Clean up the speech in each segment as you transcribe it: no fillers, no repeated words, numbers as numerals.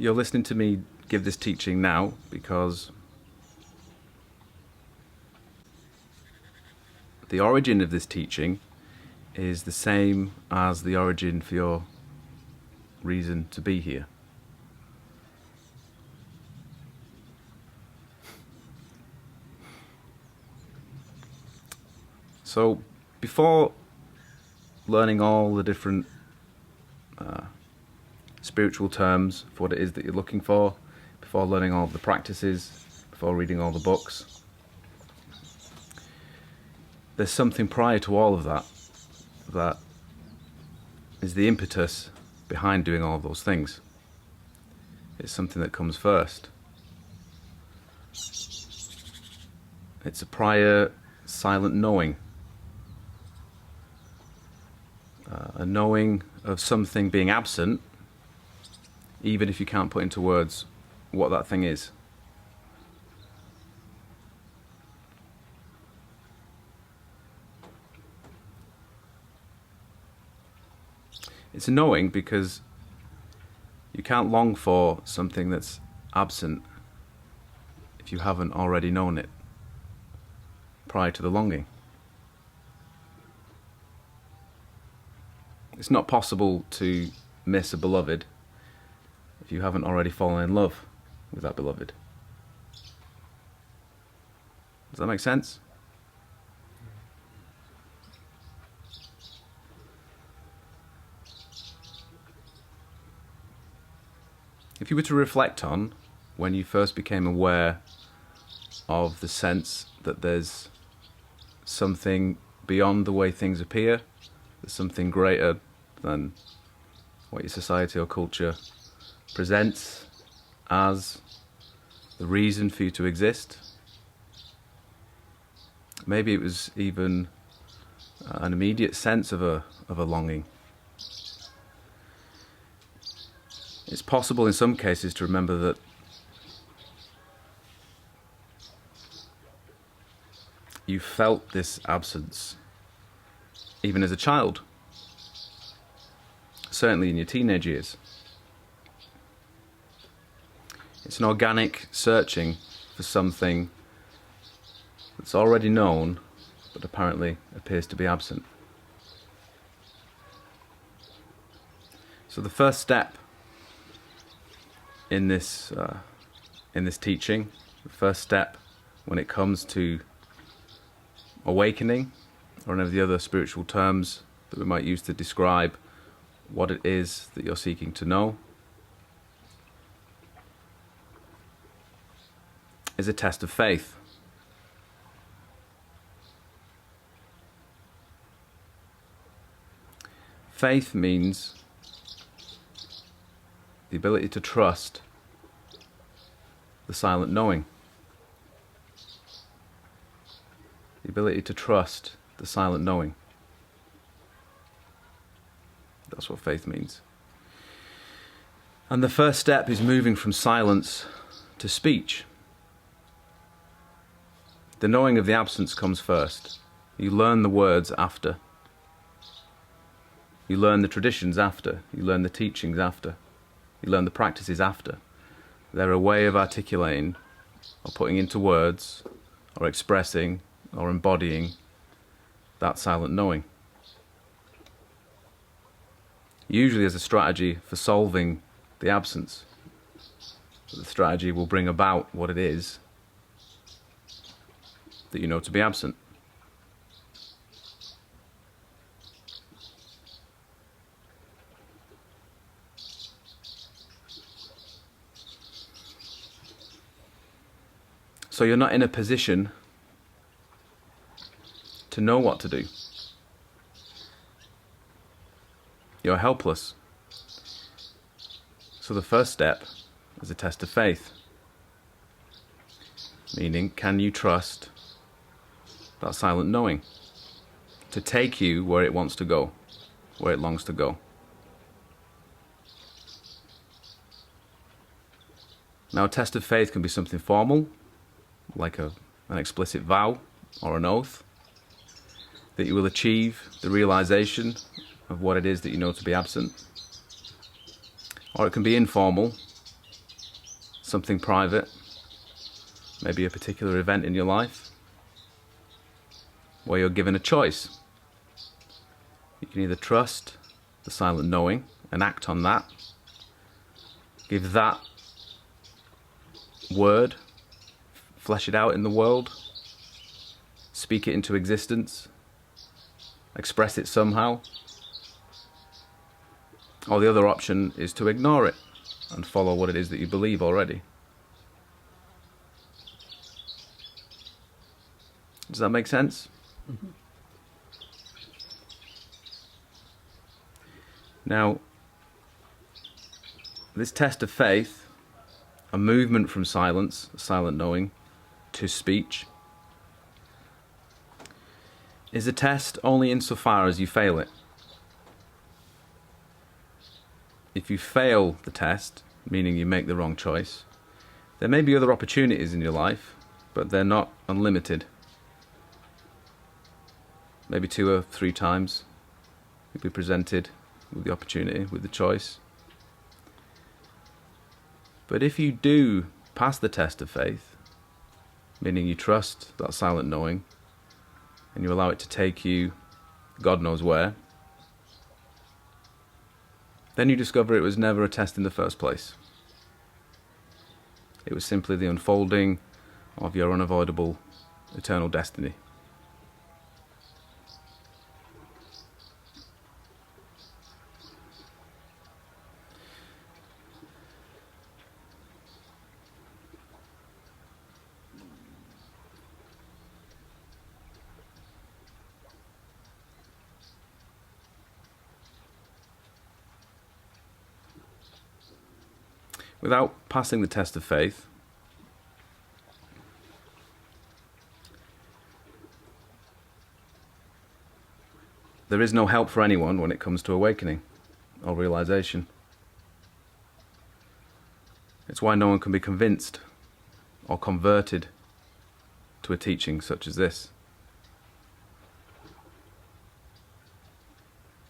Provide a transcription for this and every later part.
You're listening to me give this teaching now because the origin of this teaching is the same as the origin for your reason to be here. So, before learning all the different spiritual terms for what it is that you're looking for, before learning all of the practices, before reading all the books, there's something prior to all of that that is the impetus behind doing all of those things. It's something that comes first. It's a prior silent knowing. A knowing of something being absent, even if you can't put into words what that thing is. It's a knowing because you can't long for something that's absent if you haven't already known it prior to the longing. It's not possible to miss a beloved if you haven't already fallen in love with that beloved. Does that make sense? If you were to reflect on when you first became aware of the sense that there's something beyond the way things appear, there's something greater than what your society or culture presents as the reason for you to exist. Maybe it was even an immediate sense of a longing. It's possible in some cases to remember that you felt this absence even as a child, certainly in your teenage years. It's an organic searching for something that's already known but apparently appears to be absent. So the first step in this teaching, the first step when it comes to awakening, or any of the other spiritual terms that we might use to describe what it is that you're seeking to know, is a test of faith. Faith means the ability to trust the silent knowing. The ability to trust the silent knowing. That's what faith means. And the first step is moving from silence to speech. The knowing of the absence comes first. You learn the words after. You learn the traditions after. You learn the teachings after. You learn the practices after. They're a way of articulating or putting into words or expressing or embodying that silent knowing. Usually as a strategy for solving the absence. The strategy will bring about what it is that you know to be absent. So you're not in a position to know what to do. You're helpless. So the first step is a test of faith. Meaning, can you trust that silent knowing to take you where it wants to go, where it longs to go? Now, a test of faith can be something formal, like an explicit vow or an oath, that you will achieve the realization of what it is that you know to be absent. Or it can be informal, something private, maybe a particular event in your life, where you're given a choice. You can either trust the silent knowing and act on that, give that word, flesh it out in the world, speak it into existence, express it somehow. Or the other option is to ignore it and follow what it is that you believe already. Does that make sense? Mm-hmm. Now, this test of faith, a movement from silence, silent knowing, to speech, is a test only insofar as you fail it. If you fail the test, meaning you make the wrong choice, there may be other opportunities in your life, but they're not unlimited. Maybe 2 or 3 times you'll be presented with the opportunity, with the choice. But if you do pass the test of faith, meaning you trust that silent knowing, and you allow it to take you God knows where, then you discover it was never a test in the first place. It was simply the unfolding of your unavoidable eternal destiny. Without passing the test of faith, there is no help for anyone when it comes to awakening or realization. It's why no one can be convinced or converted to a teaching such as this.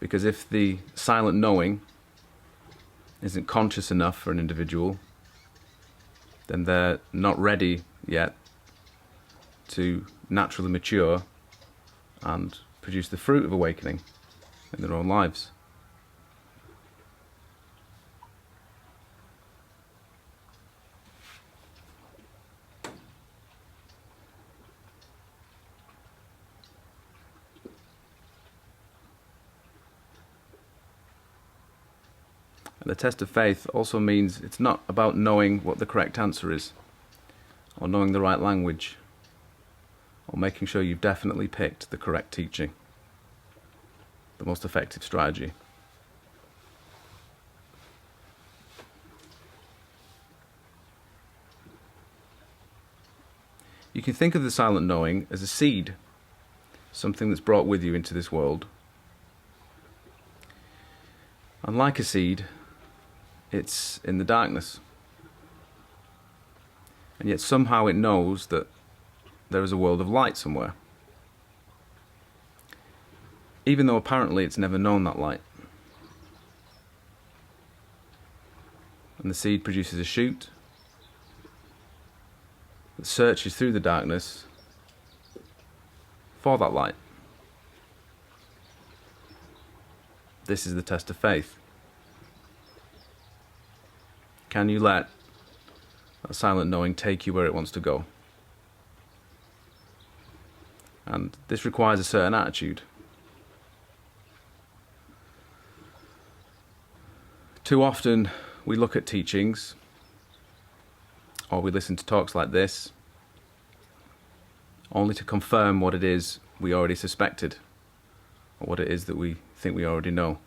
Because if the silent knowing isn't conscious enough for an individual, then they're not ready yet to naturally mature and produce the fruit of awakening in their own lives. And the test of faith also means it's not about knowing what the correct answer is, or knowing the right language, or making sure you've definitely picked the correct teaching, the most effective strategy. You can think of the silent knowing as a seed, something that's brought with you into this world. And like a seed, it's in the darkness. And yet somehow it knows that there is a world of light somewhere, even though apparently it's never known that light. And the seed produces a shoot that searches through the darkness for that light. This is the test of faith. Can you let that silent knowing take you where it wants to go? And this requires a certain attitude. Too often we look at teachings, or we listen to talks like this, only to confirm what it is we already suspected, or what it is that we think we already know,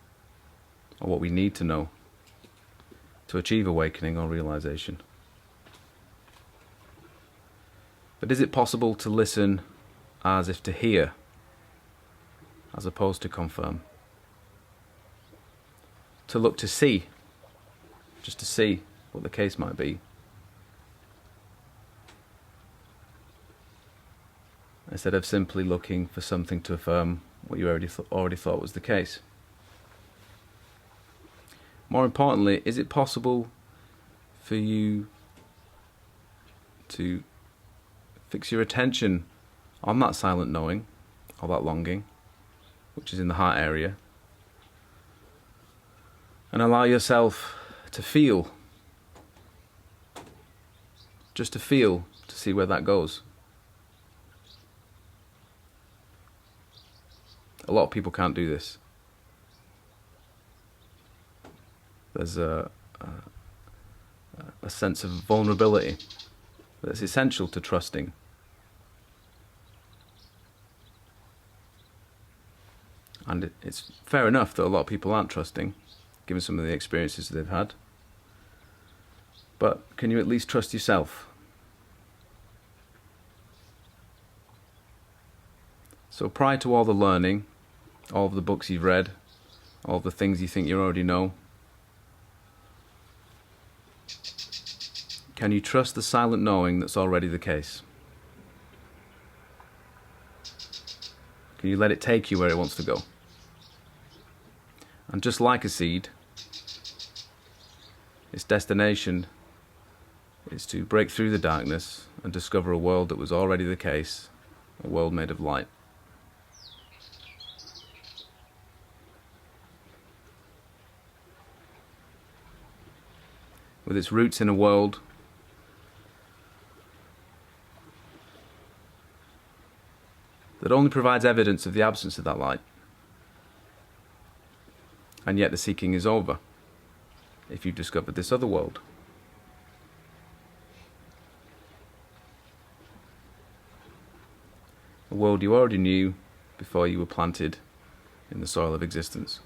or what we need to know to achieve awakening or realization. But is it possible to listen as if to hear, as opposed to confirm? To look to see, just to see what the case might be, instead of simply looking for something to affirm what you already thought was the case. More importantly, is it possible for you to fix your attention on that silent knowing, or that longing, which is in the heart area, and allow yourself to feel, just to feel, to see where that goes. A lot of people can't do this. There's a sense of vulnerability that's essential to trusting. And it's fair enough that a lot of people aren't trusting, given some of the experiences they've had. But can you at least trust yourself? So prior to all the learning, all of the books you've read, all of the things you think you already know, can you trust the silent knowing that's already the case? Can you let it take you where it wants to go? And just like a seed, its destination is to break through the darkness and discover a world that was already the case, a world made of light. With its roots in a world that only provides evidence of the absence of that light. And yet the seeking is over if you've discovered this other world. A world you already knew before you were planted in the soil of existence.